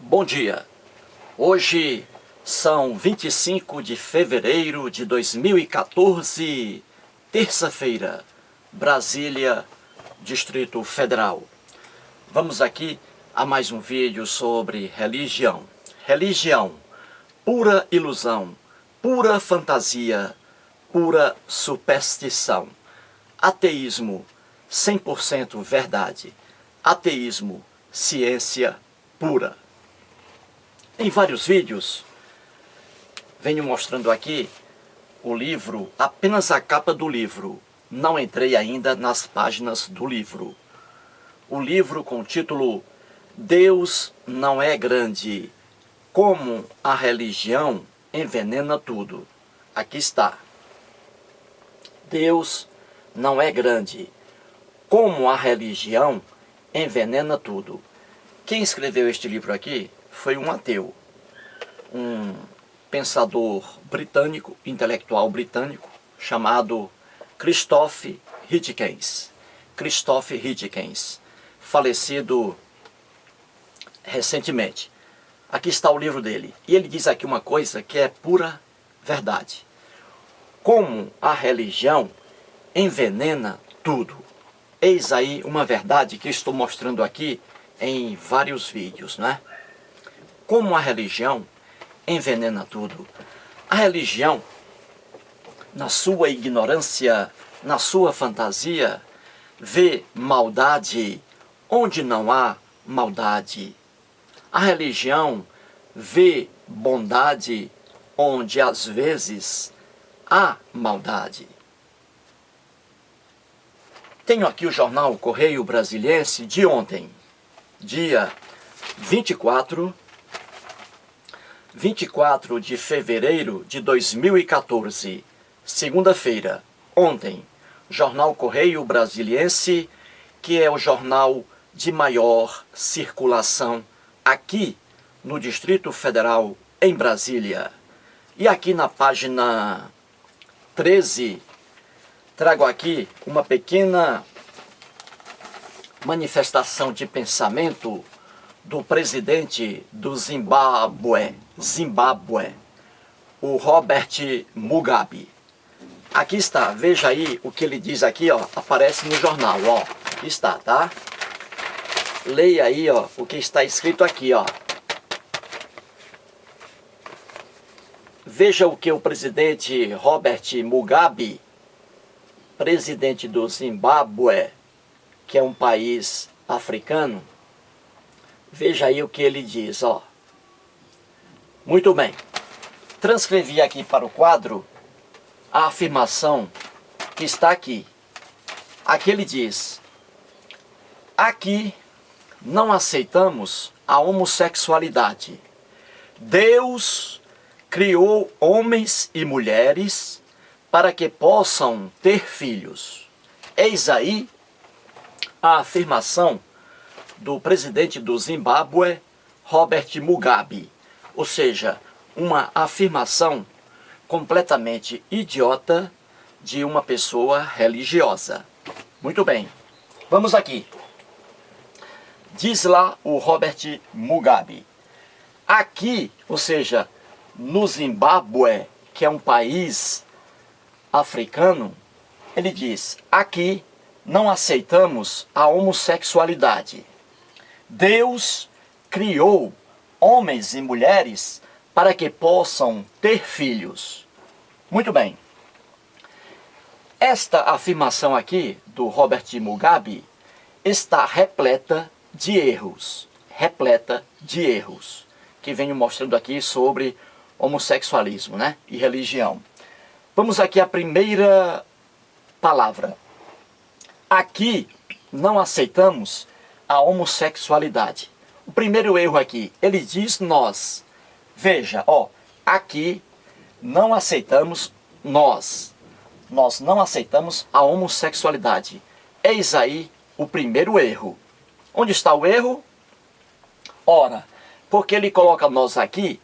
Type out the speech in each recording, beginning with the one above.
Bom dia, hoje são 25 de fevereiro de 2014, terça-feira, Brasília, Distrito Federal. Vamos aqui a mais um vídeo sobre religião. Religião, pura ilusão, pura fantasia, pura superstição. Ateísmo, 100% verdade. Ateísmo, ciência pura. Em vários vídeos, venho mostrando aqui o livro, apenas a capa do livro. Não entrei ainda nas páginas do livro. O livro com o título Deus não é grande, como a religião envenena tudo. Aqui está. Deus não é grande, como a religião envenena tudo. Quem escreveu este livro aqui foi um ateu, um pensador britânico, intelectual britânico, chamado Christopher Hitchens. Christopher Hitchens, falecido recentemente. Aqui está o livro dele. E ele diz aqui uma coisa que é pura verdade. Como a religião envenena tudo. Eis aí uma verdade que estou mostrando aqui em vários vídeos, né? Como a religião envenena tudo. A religião, na sua ignorância, na sua fantasia, vê maldade onde não há maldade. A religião vê bondade onde às vezes há maldade. Tenho aqui o jornal Correio Brasiliense de ontem, dia 24 de fevereiro de 2014, segunda-feira, ontem. Jornal Correio Brasiliense, que é o jornal de maior circulação aqui no Distrito Federal, em Brasília. E aqui na página 13, trago aqui uma pequena manifestação de pensamento do presidente do Zimbábue, o Robert Mugabe. Aqui está, veja aí o que ele diz aqui, ó, aparece no jornal, ó, aqui está, tá? Leia aí, ó, o que está escrito aqui, ó. Veja o que o presidente Robert Mugabe, presidente do Zimbábue, que é um país africano, veja aí o que ele diz, ó. Muito bem. Transcrevi aqui para o quadro a afirmação que está aqui. Aqui ele diz: aqui não aceitamos a homossexualidade. Deus criou homens e mulheres para que possam ter filhos. Eis aí a afirmação do presidente do Zimbábue, Robert Mugabe. Ou seja, uma afirmação completamente idiota de uma pessoa religiosa. Muito bem, vamos aqui. Diz lá o Robert Mugabe. Aqui, ou seja, no Zimbábue, que é um país africano, ele diz: aqui não aceitamos a homossexualidade. Deus criou homens e mulheres para que possam ter filhos. Muito bem. Esta afirmação aqui do Robert Mugabe está repleta de erros. Repleta de erros. Que venho mostrando aqui sobre homossexualismo, né? E religião. Vamos aqui à primeira palavra. Aqui não aceitamos a homossexualidade. O primeiro erro aqui, ele diz nós. Veja, ó, aqui não aceitamos nós. Nós não aceitamos a homossexualidade. Eis aí o primeiro erro. Onde está o erro? Ora, porque ele coloca nós aqui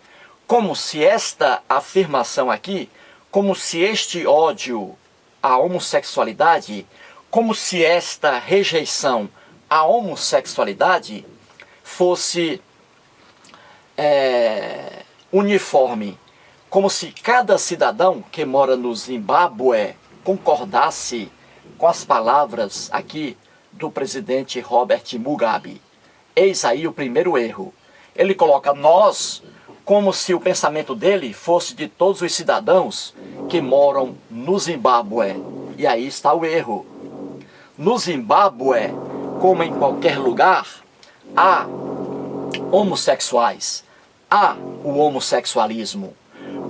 como se esta afirmação aqui, como se este ódio à homossexualidade, como se esta rejeição à homossexualidade fosse uniforme, como se cada cidadão que mora no Zimbábue concordasse com as palavras aqui do presidente Robert Mugabe. Eis aí o primeiro erro. Ele coloca nós como se o pensamento dele fosse de todos os cidadãos que moram no Zimbábue. E aí está o erro. No Zimbábue, como em qualquer lugar, há homossexuais, há o homossexualismo.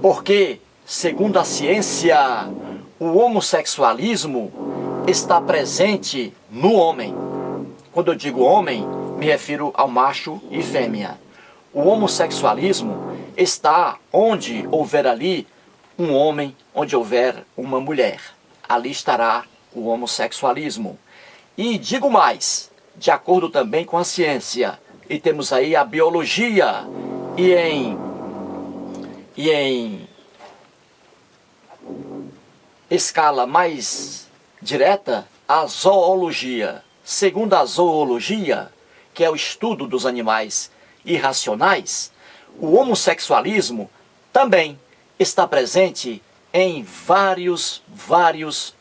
Porque, segundo a ciência, o homossexualismo está presente no homem. Quando eu digo homem, me refiro ao macho e fêmea. O homossexualismo está onde houver ali um homem, onde houver uma mulher. Ali estará o homossexualismo. E digo mais, de acordo também com a ciência, e temos aí a biologia, e em escala mais direta, a zoologia. Segundo a zoologia, que é o estudo dos animais irracionais, o homossexualismo também está presente em vários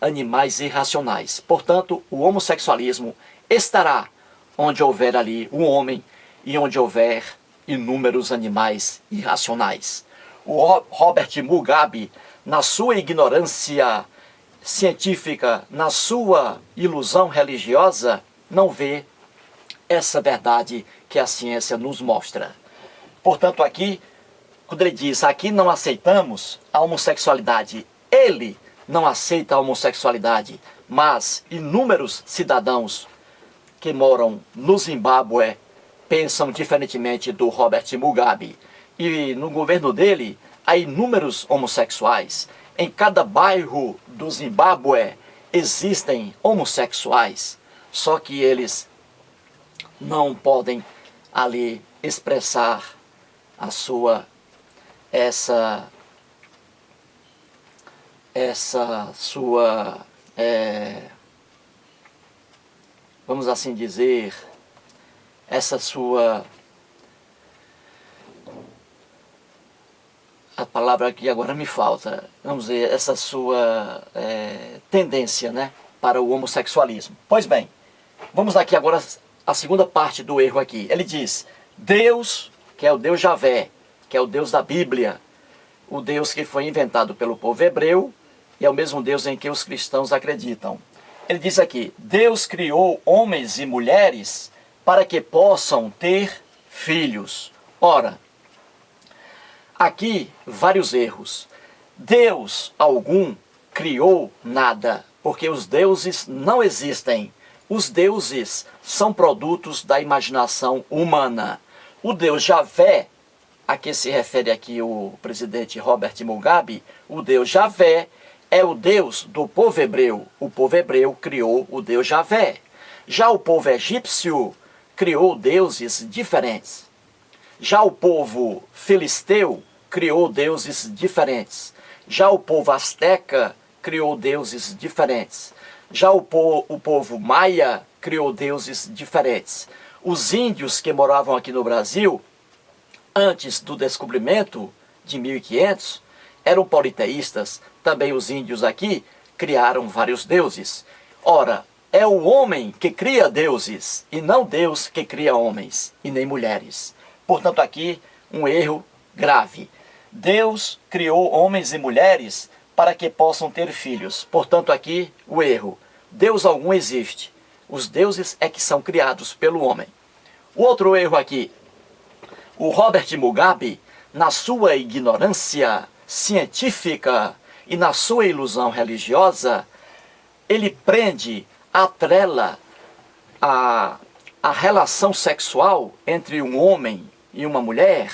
animais irracionais. Portanto, o homossexualismo estará onde houver ali um homem e onde houver inúmeros animais irracionais. O Robert Mugabe, na sua ignorância científica, na sua ilusão religiosa, não vê essa verdade que a ciência nos mostra. Portanto, aqui, quando ele diz, aqui não aceitamos a homossexualidade, ele não aceita a homossexualidade, mas inúmeros cidadãos que moram no Zimbábue pensam diferentemente do Robert Mugabe. E no governo dele, há inúmeros homossexuais. Em cada bairro do Zimbábue existem homossexuais, só que eles não podem ali expressar a sua vamos assim dizer, a palavra que agora me falta, vamos dizer, essa sua tendência, né, para o homossexualismo. Pois bem, vamos aqui agora a segunda parte do erro aqui. Ele diz, Deus, que é o Deus Javé, que é o Deus da Bíblia, o Deus que foi inventado pelo povo hebreu, e é o mesmo Deus em que os cristãos acreditam. Ele diz aqui, Deus criou homens e mulheres para que possam ter filhos. Ora, aqui vários erros. Deus algum criou nada, porque os deuses não existem. Os deuses são produtos da imaginação humana. O Deus Javé, a que se refere aqui o presidente Robert Mugabe, o Deus Javé é o Deus do povo hebreu. O povo hebreu criou o Deus Javé. Já o povo egípcio criou deuses diferentes. Já o povo filisteu criou deuses diferentes. Já o povo asteca criou deuses diferentes. Já o povo maia criou deuses diferentes. Os índios que moravam aqui no Brasil, antes do descobrimento de 1500, eram politeístas. Também os índios aqui criaram vários deuses. Ora, é o homem que cria deuses, e não Deus que cria homens, e nem mulheres. Portanto, aqui um erro grave. Deus criou homens e mulheres para que possam ter filhos. Portanto, aqui o erro. Deus algum existe. Os deuses é que são criados pelo homem. O outro erro aqui. O Robert Mugabe, na sua ignorância científica e na sua ilusão religiosa, ele atrela a relação sexual entre um homem e uma mulher,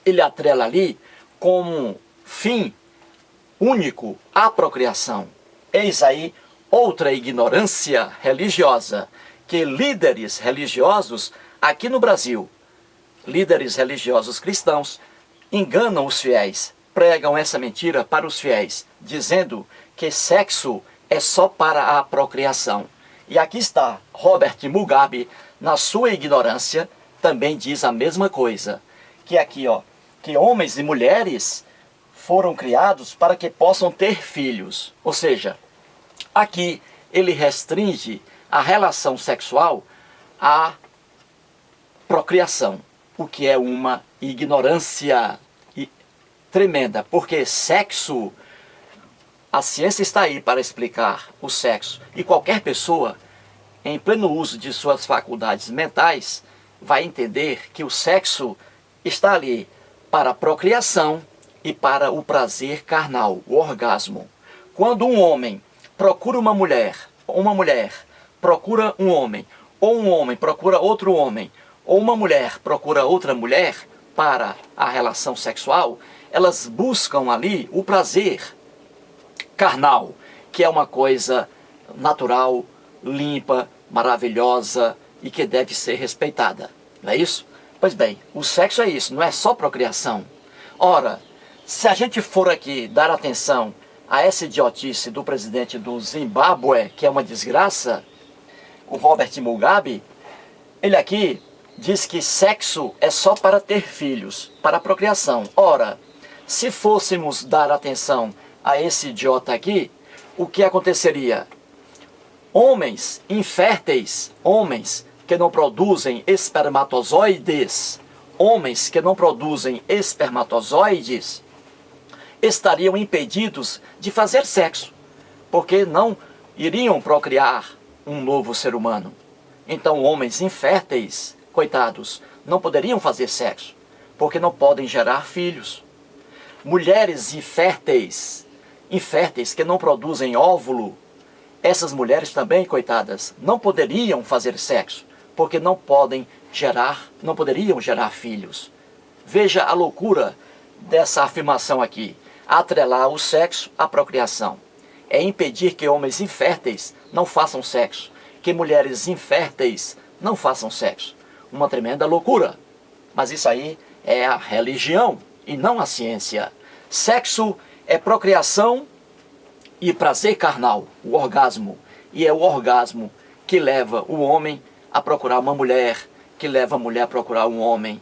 ele atrela ali como fim único a procriação. Eis aí outra ignorância religiosa, que líderes religiosos aqui no Brasil, líderes religiosos cristãos, enganam os fiéis, pregam essa mentira para os fiéis, dizendo que sexo é só para a procriação. E aqui está, Robert Mugabe, na sua ignorância, também diz a mesma coisa. que aqui, ó, que homens e mulheres foram criados para que possam ter filhos. Ou seja, aqui ele restringe a relação sexual à procriação, o que é uma ignorância tremenda, porque sexo, a ciência está aí para explicar o sexo, e qualquer pessoa, em pleno uso de suas faculdades mentais, vai entender que o sexo está ali para a procriação e para o prazer carnal, o orgasmo. Quando um homem procura uma mulher procura um homem, ou um homem procura outro homem, ou uma mulher procura outra mulher para a relação sexual, elas buscam ali o prazer carnal, que é uma coisa natural, limpa, maravilhosa e que deve ser respeitada. Não é isso? Pois bem, o sexo é isso, não é só procriação. Ora, se a gente for aqui dar atenção a essa idiotice do presidente do Zimbábue, que é uma desgraça, o Robert Mugabe, ele aqui diz que sexo é só para ter filhos, para a procriação. Ora, se fôssemos dar atenção a esse idiota aqui, o que aconteceria? Homens inférteis, homens que não produzem espermatozoides, estariam impedidos de fazer sexo, porque não iriam procriar um novo ser humano. Então, homens inférteis, coitados, não poderiam fazer sexo, porque não podem gerar filhos. Mulheres inférteis que não produzem óvulo, essas mulheres também, coitadas, não poderiam fazer sexo, porque não poderiam gerar filhos. Veja a loucura dessa afirmação aqui. Atrelar o sexo à procriação. É impedir que homens inférteis não façam sexo, que mulheres inférteis não façam sexo. Uma tremenda loucura. Mas isso aí é a religião e não a ciência. Sexo é procriação e prazer carnal, o orgasmo. E é o orgasmo que leva o homem a procurar uma mulher, que leva a mulher a procurar um homem,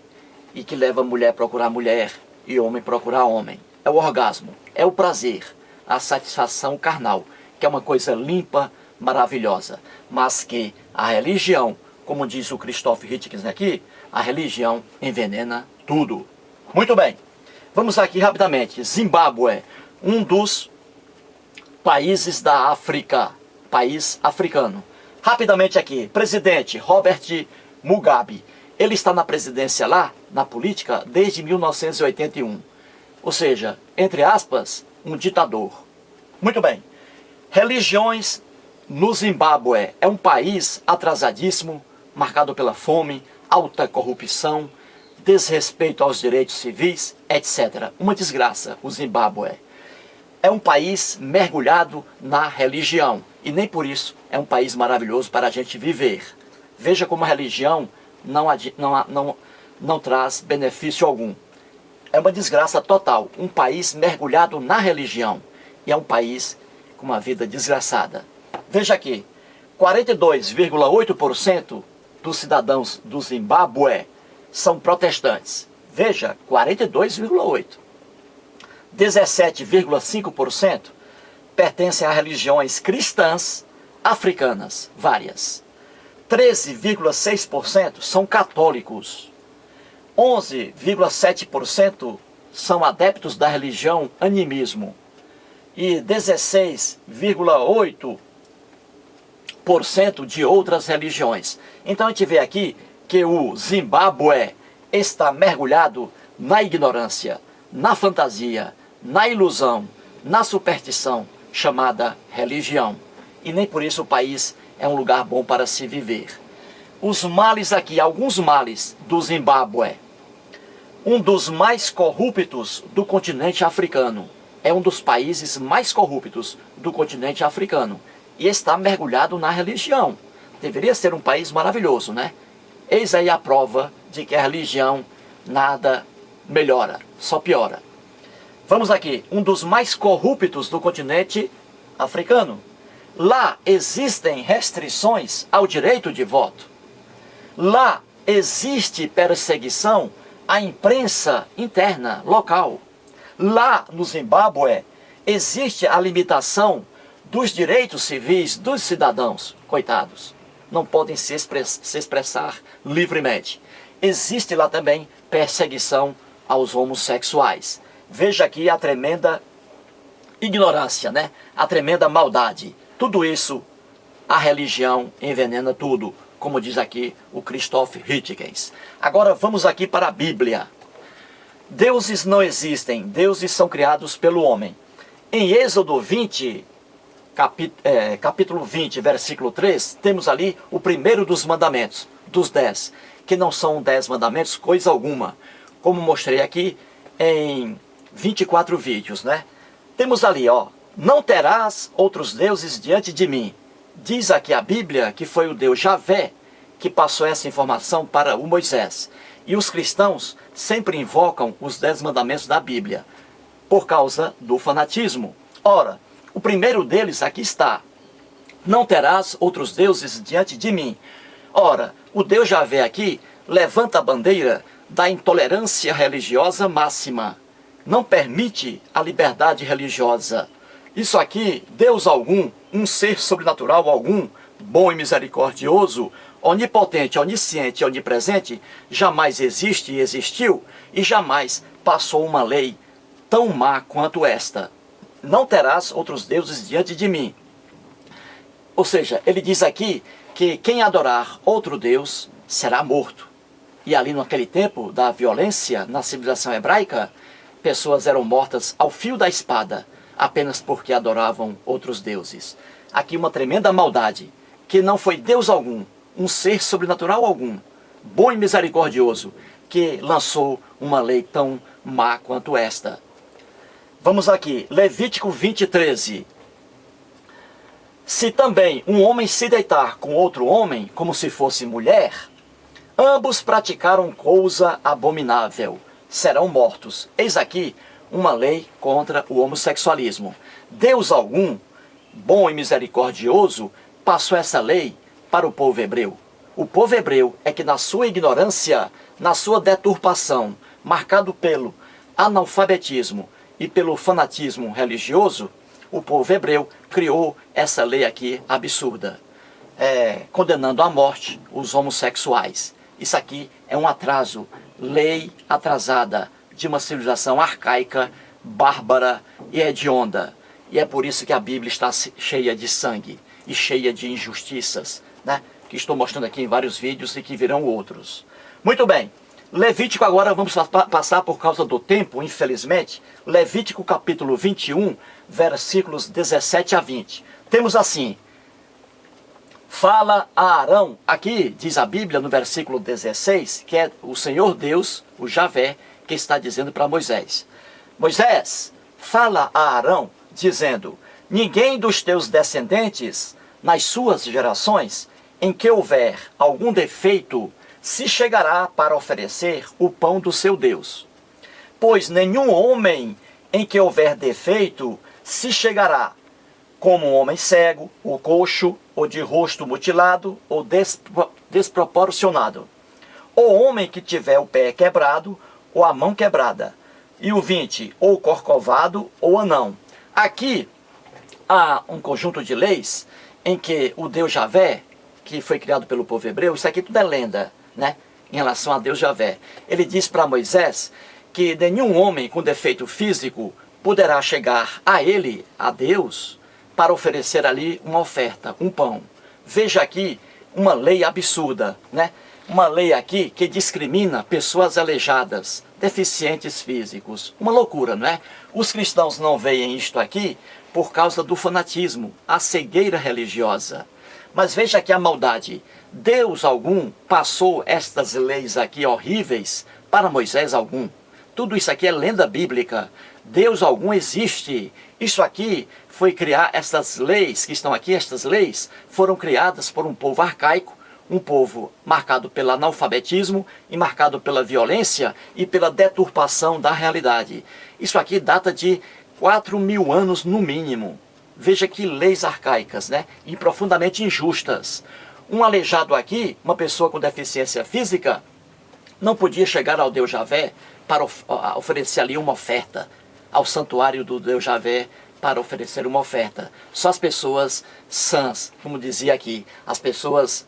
e que leva a mulher a procurar mulher, e o homem procurar homem. É o orgasmo, é o prazer, a satisfação carnal, que é uma coisa limpa, maravilhosa. Mas que a religião, como diz o Christoph Hitchens aqui, a religião envenena tudo. Muito bem, vamos aqui rapidamente. Zimbábue, um dos países da África, país africano. Rapidamente aqui, presidente Robert Mugabe, ele está na presidência lá, na política, desde 1981. Ou seja, entre aspas, um ditador. Muito bem. Religiões no Zimbábue é um país atrasadíssimo, marcado pela fome, alta corrupção, desrespeito aos direitos civis, etc. Uma desgraça, o Zimbábue. É um país mergulhado na religião. E nem por isso é um país maravilhoso para a gente viver. Veja como a religião não traz benefício algum. É uma desgraça total. Um país mergulhado na religião. E é um país com uma vida desgraçada. Veja aqui, 42,8% dos cidadãos do Zimbábue são protestantes. Veja, 42,8%. 17,5% pertencem a religiões cristãs africanas, várias. 13,6% são católicos. 11,7% são adeptos da religião animismo. E 16,8% de outras religiões. Então a gente vê aqui que o Zimbábue está mergulhado na ignorância, na fantasia, na ilusão, na superstição, chamada religião. E nem por isso o país é um lugar bom para se viver. Os males aqui, alguns males do Zimbábue. Um dos mais corruptos do continente africano. É um dos países mais corruptos do continente africano. E está mergulhado na religião. Deveria ser um país maravilhoso, né? Eis aí a prova de que a religião nada melhora, só piora. Vamos aqui, um dos mais corruptos do continente africano. Lá existem restrições ao direito de voto. Lá existe perseguição a imprensa interna, local. Lá no Zimbábue, existe a limitação dos direitos civis dos cidadãos, coitados. Não podem se expressar livremente. Existe lá também perseguição aos homossexuais. Veja aqui a tremenda ignorância, né? A tremenda maldade. Tudo isso, a religião envenena tudo, como diz aqui o Christoph Huygens. Agora vamos aqui para a Bíblia. Deuses não existem, deuses são criados pelo homem. Em Êxodo 20, capítulo 20, versículo 3, temos ali o primeiro dos mandamentos, dos 10, que não são 10 mandamentos, coisa alguma, como mostrei aqui em 24 vídeos, né? Temos ali, ó, não terás outros deuses diante de mim. Diz aqui a Bíblia que foi o Deus Javé que passou essa informação para o Moisés. E os cristãos sempre invocam os 10 mandamentos da Bíblia, por causa do fanatismo. Ora, o primeiro deles aqui está: não terás outros deuses diante de mim. Ora, o Deus Javé aqui levanta a bandeira da intolerância religiosa máxima. Não permite a liberdade religiosa. Isso aqui, Deus algum, um ser sobrenatural algum, bom e misericordioso, onipotente, onisciente e onipresente, jamais existe e existiu, e jamais passou uma lei tão má quanto esta. Não terás outros deuses diante de mim. Ou seja, ele diz aqui que quem adorar outro Deus será morto. E ali naquele tempo da violência, na civilização hebraica, pessoas eram mortas ao fio da espada, apenas porque adoravam outros deuses. Aqui uma tremenda maldade, que não foi Deus algum, um ser sobrenatural algum, bom e misericordioso, que lançou uma lei tão má quanto esta. Vamos aqui, Levítico 20, 13. Se também um homem se deitar com outro homem, como se fosse mulher, ambos praticaram coisa abominável, serão mortos. Eis aqui uma lei contra o homossexualismo. Deus algum, bom e misericordioso, passou essa lei para o povo hebreu. O povo hebreu é que na sua ignorância, na sua deturpação, marcado pelo analfabetismo e pelo fanatismo religioso, o povo hebreu criou essa lei aqui absurda, condenando à morte os homossexuais. Isso aqui é um atraso, lei atrasada de uma civilização arcaica, bárbara e hedionda. E é por isso que a Bíblia está cheia de sangue e cheia de injustiças, né? Que estou mostrando aqui em vários vídeos e que virão outros. Muito bem, Levítico agora vamos passar por causa do tempo, infelizmente. Levítico capítulo 21, versículos 17 a 20. Temos assim: fala a Arão, aqui diz a Bíblia no versículo 16, que é o Senhor Deus, o Javé, que está dizendo para Moisés: Moisés, fala a Arão, dizendo: ninguém dos teus descendentes, nas suas gerações, em que houver algum defeito, se chegará para oferecer o pão do seu Deus. Pois nenhum homem em que houver defeito se chegará, como um homem cego, ou coxo, ou de rosto mutilado, ou desproporcionado. Ou homem que tiver o pé quebrado, ou a mão quebrada. E o 20, ou corcovado, ou anão. Aqui há um conjunto de leis em que o Deus Javé, que foi criado pelo povo hebreu, isso aqui tudo é lenda, né? Em relação a Deus Javé. Ele diz para Moisés que nenhum homem com defeito físico poderá chegar a ele, a Deus, para oferecer ali uma oferta, um pão. Veja aqui uma lei absurda, né? Uma lei aqui que discrimina pessoas aleijadas, deficientes físicos. Uma loucura, não é? Os cristãos não veem isto aqui por causa do fanatismo, a cegueira religiosa. Mas veja aqui a maldade. Deus algum passou estas leis aqui horríveis para Moisés algum. Tudo isso aqui é lenda bíblica. Deus algum existe. Isso aqui foi criar, estas leis que estão aqui, estas leis, foram criadas por um povo arcaico, um povo marcado pelo analfabetismo e marcado pela violência e pela deturpação da realidade. Isso aqui data de 4.000 anos no mínimo. Veja que leis arcaicas, né? E profundamente injustas. Um aleijado aqui, uma pessoa com deficiência física, não podia chegar ao Deus Javé para oferecer ali uma oferta, ao santuário do Deus Javé para oferecer uma oferta. Só as pessoas sãs, como dizia aqui, as pessoas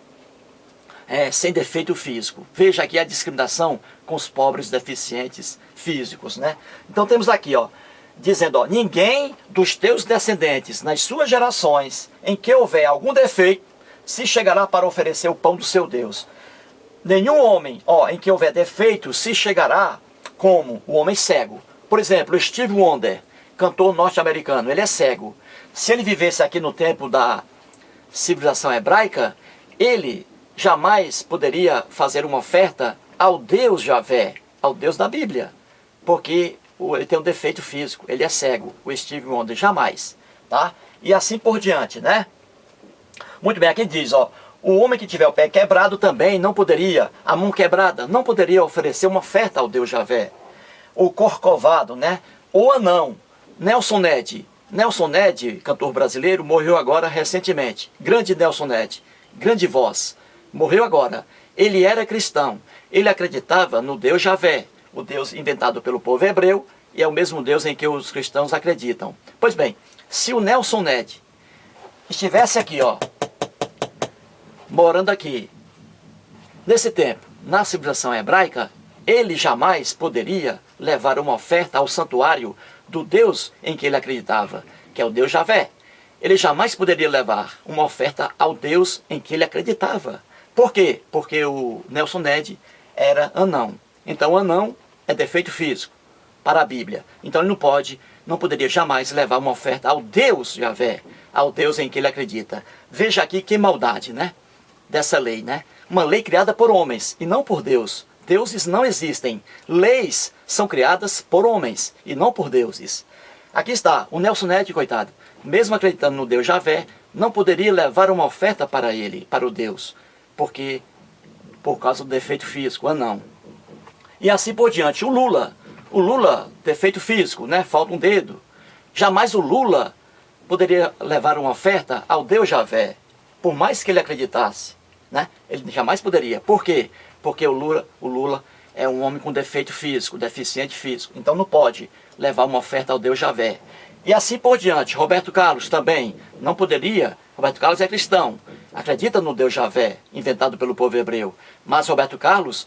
sem defeito físico. Veja aqui a discriminação com os pobres deficientes físicos, né? Então temos aqui, ó, dizendo, ó, ninguém dos teus descendentes, nas suas gerações, em que houver algum defeito, se chegará para oferecer o pão do seu Deus. Nenhum homem, ó, em que houver defeito, se chegará como o homem cego. Por exemplo, Steve Wonder, cantor norte-americano, ele é cego. Se ele vivesse aqui no tempo da civilização hebraica, ele jamais poderia fazer uma oferta ao Deus Javé, ao Deus da Bíblia, porque ele tem um defeito físico, ele é cego, o Steve Wonder, jamais, tá? E assim por diante, né? Muito bem, aqui diz, ó, o homem que tiver o pé quebrado também não poderia, a mão quebrada, não poderia oferecer uma oferta ao Deus Javé. O corcovado, né? O anão, Nelson Ned. Nelson Ned, cantor brasileiro, morreu agora recentemente. Grande Nelson Ned, grande voz, morreu agora. Ele era cristão, ele acreditava no Deus Javé, o Deus inventado pelo povo hebreu, e é o mesmo Deus em que os cristãos acreditam. Pois bem, se o Nelson Ned estivesse aqui, ó, morando aqui, nesse tempo, na civilização hebraica, ele jamais poderia levar uma oferta ao santuário do Deus em que ele acreditava, que é o Deus Javé. Ele jamais poderia levar uma oferta ao Deus em que ele acreditava. Por quê? Porque o Nelson Ned era anão. Então, anão é defeito físico para a Bíblia. Então, ele não poderia jamais levar uma oferta ao Deus Javé, ao Deus em que ele acredita. Veja aqui que maldade, né? Dessa lei, né? Uma lei criada por homens e não por Deus. Deuses não existem. Leis são criadas por homens e não por deuses. Aqui está, o Nelson Ned, coitado, mesmo acreditando no Deus Javé, não poderia levar uma oferta para ele, para o Deus, porque por causa do defeito físico, anão. E assim por diante. O Lula, defeito físico, né? Falta um dedo. Jamais o Lula poderia levar uma oferta ao Deus Javé, por mais que ele acreditasse, né? Ele jamais poderia. Por quê? Porque o Lula é um homem com defeito físico, deficiente físico. Então não pode levar uma oferta ao Deus Javé. E assim por diante. Roberto Carlos também não poderia. Roberto Carlos é cristão, acredita no Deus Javé, inventado pelo povo hebreu. Mas Roberto Carlos,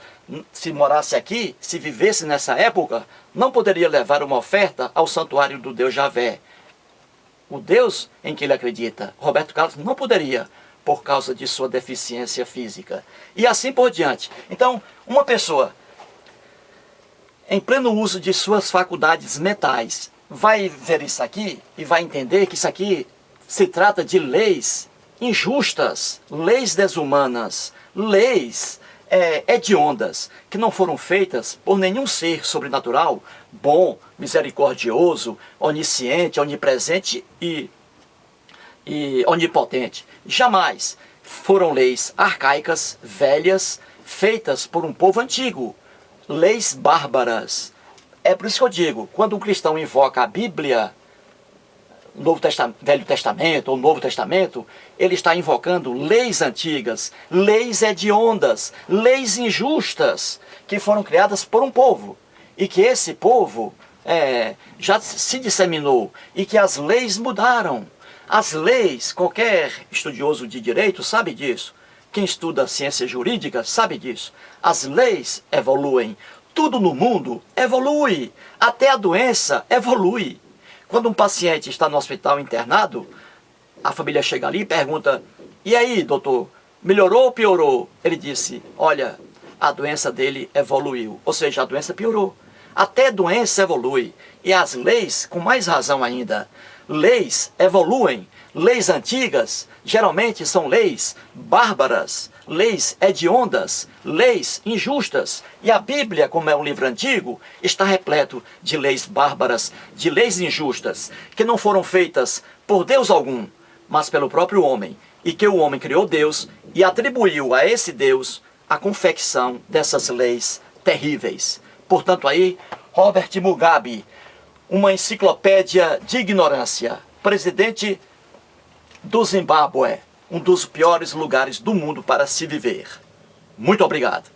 se morasse aqui, se vivesse nessa época, não poderia levar uma oferta ao santuário do Deus Javé, o Deus em que ele acredita. Roberto Carlos não poderia, por causa de sua deficiência física. E assim por diante. Então, uma pessoa em pleno uso de suas faculdades mentais vai ver isso aqui e vai entender que isso aqui se trata de leis injustas, leis desumanas, leis hediondas, que não foram feitas por nenhum ser sobrenatural, bom, misericordioso, onisciente, onipresente e onipotente. Jamais. Foram leis arcaicas, velhas, feitas por um povo antigo. Leis bárbaras. É por isso que eu digo, quando um cristão invoca a Bíblia, Velho Testamento ou Novo Testamento, ele está invocando leis antigas, leis hediondas, leis injustas, que foram criadas por um povo. E que esse povo já se disseminou e que as leis mudaram. As leis, qualquer estudioso de direito sabe disso. Quem estuda ciência jurídica sabe disso. As leis evoluem. Tudo no mundo evolui. Até a doença evolui. Quando um paciente está no hospital internado, a família chega ali e pergunta: e aí, doutor, melhorou ou piorou? Ele disse: olha, a doença dele evoluiu. Ou seja, a doença piorou. Até a doença evolui. E as leis, com mais razão ainda. Leis evoluem. Leis antigas geralmente são leis bárbaras, leis hediondas, leis injustas. E a Bíblia, como é um livro antigo, está repleto de leis bárbaras, de leis injustas, que não foram feitas por Deus algum, mas pelo próprio homem. E que o homem criou Deus e atribuiu a esse Deus a confecção dessas leis terríveis. Portanto aí, Robert Mugabe, uma enciclopédia de ignorância, presidente do Zimbábue, um dos piores lugares do mundo para se viver. Muito obrigado.